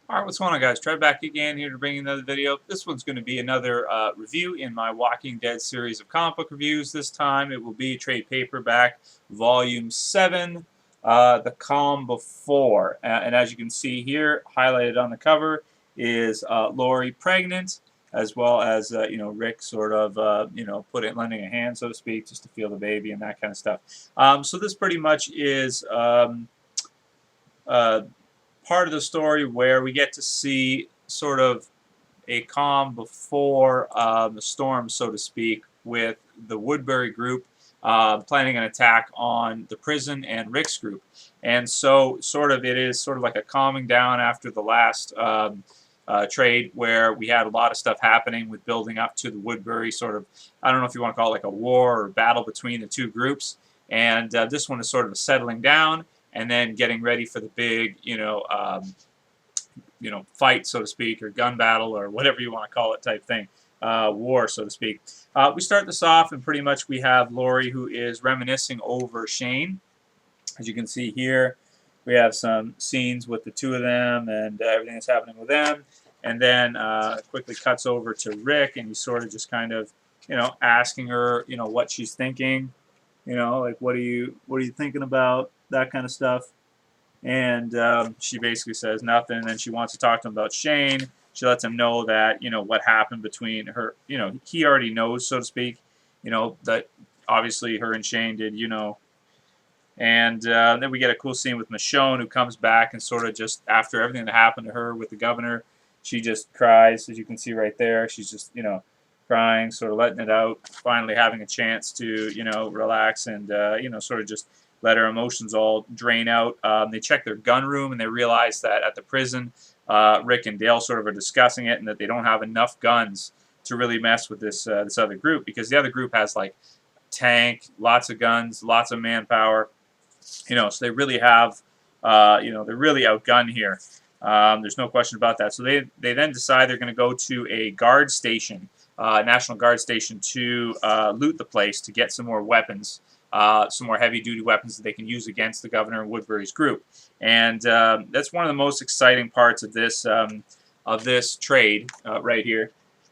Alright, what's going on, guys? Trev back again here to bring you another video. This one's going to be another review in my Walking Dead series of comic book reviews. This time it will be trade paperback volume 7, The Calm Before. And as you can see here, highlighted on the cover is Lori pregnant, as well as Rick sort of lending a hand, so to speak, just to feel the baby and that kind of stuff. So this pretty much is uh, part of the story where we get to see sort of a calm before the storm, so to speak, with the Woodbury group planning an attack on the prison and Rick's group. And so, it is sort of like a calming down after the last trade where we had a lot of stuff happening with building up to the Woodbury sort of, I don't know if you want to call it like a war or battle between the two groups. And this one is sort of a settling down and then getting ready for the big, fight, so to speak, or gun battle, or whatever you want to call it, type thing, war, so to speak. We start this off, and pretty much we have Lori who is reminiscing over Shane. As you can see here, we have some scenes with the two of them and everything that's happening with them, and then quickly cuts over to Rick, and he's sort of just kind of, asking her, what she's thinking, like what are you thinking about, that kind of stuff. And she basically says nothing. And then she wants to talk to him about Shane. She lets him know that, what happened between her, he already knows, so to speak, that obviously her and Shane did, And then we get a cool scene with Michonne, who comes back and sort of just, after everything that happened to her with the governor, she just cries, as you can see right there. She's just, crying, sort of letting it out, finally having a chance to, relax and, sort of just let her emotions all drain out. They check their gun room and they realize that at the prison, Rick and Dale sort of are discussing it, and that they don't have enough guns to really mess with this other group, because the other group has like tank, lots of guns, lots of manpower. So they really have, they're really outgunned here. There's no question about that. So they then decide they're going to go to a guard station, National Guard station, to loot the place to get some more weapons, some more heavy-duty weapons that they can use against the governor and Woodbury's group. And that's one of the most exciting parts of this trade right here,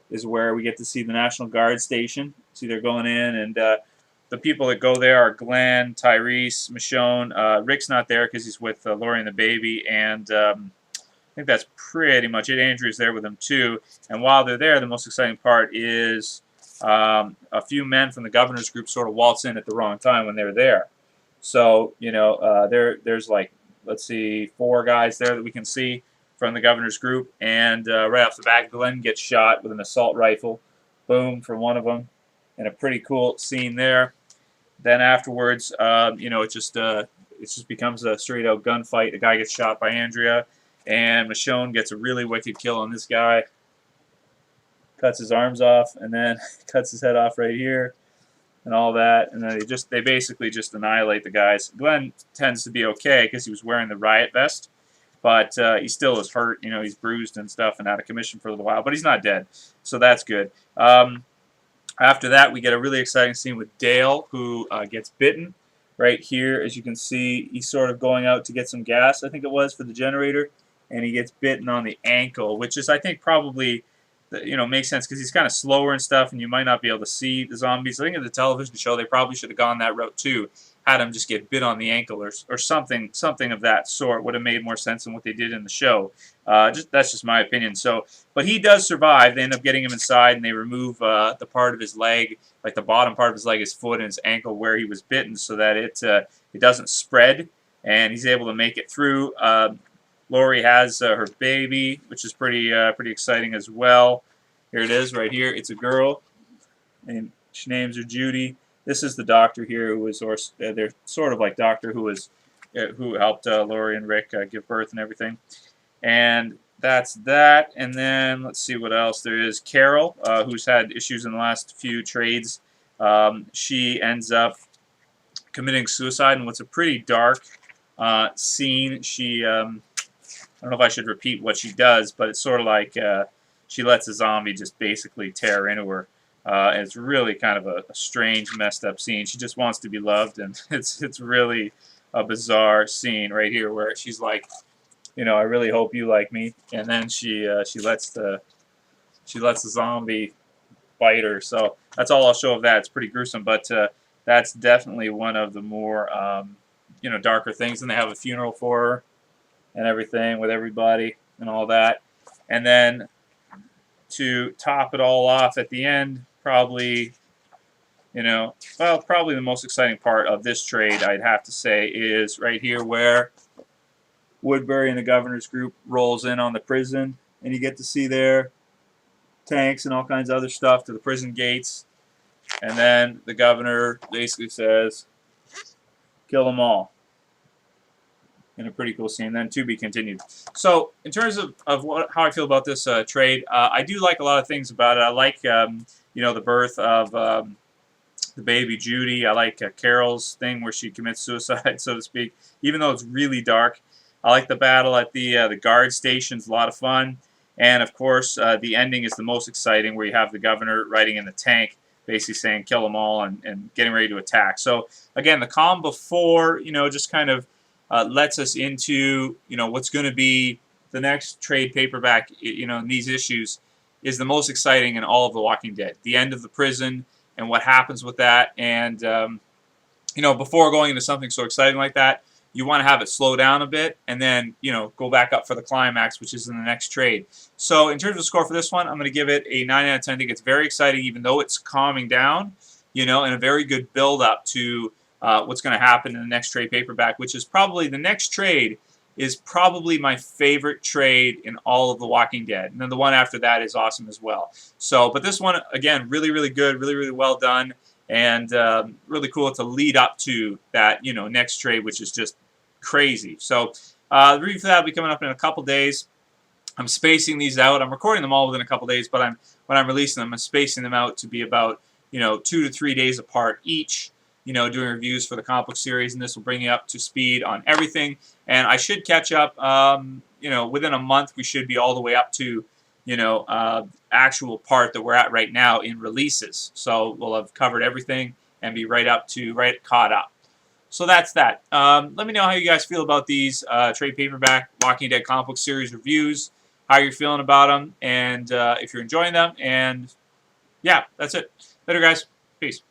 is where we get to see the National Guard station. See, they're going in, and the people that go there are Glenn, Tyrese, Michonne. Rick's not there because he's with Lori and the baby, and I think that's pretty much it. Andrew's there with them too. And while they're there, the most exciting part is a few men from the governor's group sort of waltz in at the wrong time when they're there. So, there's like, let's see, 4 guys there that we can see from the governor's group. And right off the bat, Glenn gets shot with an assault rifle. Boom, from one of them. And a pretty cool scene there. Then afterwards, it just becomes a straight out gunfight. The guy gets shot by Andrea, and Michonne gets a really wicked kill on this guy. Cuts his arms off, and then cuts his head off right here, and all that. And then they basically just annihilate the guys. Glenn tends to be okay because he was wearing the riot vest, but he still is hurt. He's bruised and stuff and out of commission for a little while, but he's not dead, so that's good. After that, we get a really exciting scene with Dale, who gets bitten right here. As you can see, he's sort of going out to get some gas, I think it was, for the generator, and he gets bitten on the ankle, which is, I think, probably, makes sense because he's kind of slower and stuff, and you might not be able to see the zombies. I think in the television show, they probably should have gone that route too, had him just get bit on the ankle or something of that sort. Would have made more sense than what they did in the show. That's just my opinion. So, but he does survive. They end up getting him inside, and they remove the part of his leg, like the bottom part of his leg, his foot, and his ankle where he was bitten, so that it doesn't spread, and he's able to make it through. Lori has her baby, which is pretty exciting as well. Here it is, right here. It's a girl, and she names her Judy. This is the doctor here, they're sort of like doctor who helped Lori and Rick give birth and everything. And that's that. And then let's see what else there is. Carol, who's had issues in the last few trades, she ends up committing suicide in what's a pretty dark scene. She, I don't know if I should repeat what she does, but it's sort of like she lets a zombie just basically tear into her. And it's really kind of a strange, messed up scene. She just wants to be loved, and it's really a bizarre scene right here where she's like you know, I really hope you like me. And then she lets the zombie bite her. So that's all I'll show of that. It's pretty gruesome, but that's definitely one of the more you know, darker things. And they have a funeral for her and everything with everybody and all that. And then to top it all off at the end, probably, you know, well, probably the most exciting part of this trade, I'd have to say, is right here where Woodbury and the governor's group rolls in on the prison, and you get to see their tanks and all kinds of other stuff to the prison gates. And then the governor basically says, kill them all. In a pretty cool scene. Then to be continued. So in terms of how I feel about this trade, I do like a lot of things about it. I like you know, the birth of the baby Judy. I like Carol's thing where she commits suicide, so to speak, even though it's really dark. I like the battle at the guard station's a lot of fun. And of course, the ending is the most exciting, where you have the governor riding in the tank, basically saying kill them all and getting ready to attack. So again, the calm before, you know, just kind of lets us into, you know, what's going to be the next trade paperback, you know, in these issues, is the most exciting in all of The Walking Dead. The end of the prison and what happens with that. And, you know, before going into something so exciting like that, you want to have it slow down a bit and then, you know, go back up for the climax, which is in the next trade. So in terms of score for this one, I'm going to give it a 9 out of 10. I think it's very exciting, even though it's calming down, you know, and a very good build-up to what's going to happen in the next trade paperback, which is probably the next trade is probably my favorite trade in all of The Walking Dead. And then the one after that is awesome as well. So, but this one, again, really, really good, really, really well done, and really cool to lead up to that, you know, next trade, which is just crazy. So the review for that will be coming up in a couple days. I'm spacing these out. I'm recording them all within a couple days, but when I'm releasing them, I'm spacing them out to be about, you know, 2 to 3 days apart each, you know, doing reviews for the comic book series, and this will bring you up to speed on everything. And I should catch up, you know, within a month, we should be all the way up to, you know, actual part that we're at right now in releases. So we'll have covered everything and be right caught up. So that's that. Let me know how you guys feel about these trade paperback Walking Dead comic book series reviews, how you're feeling about them, and if you're enjoying them. And yeah, that's it. Later, guys. Peace.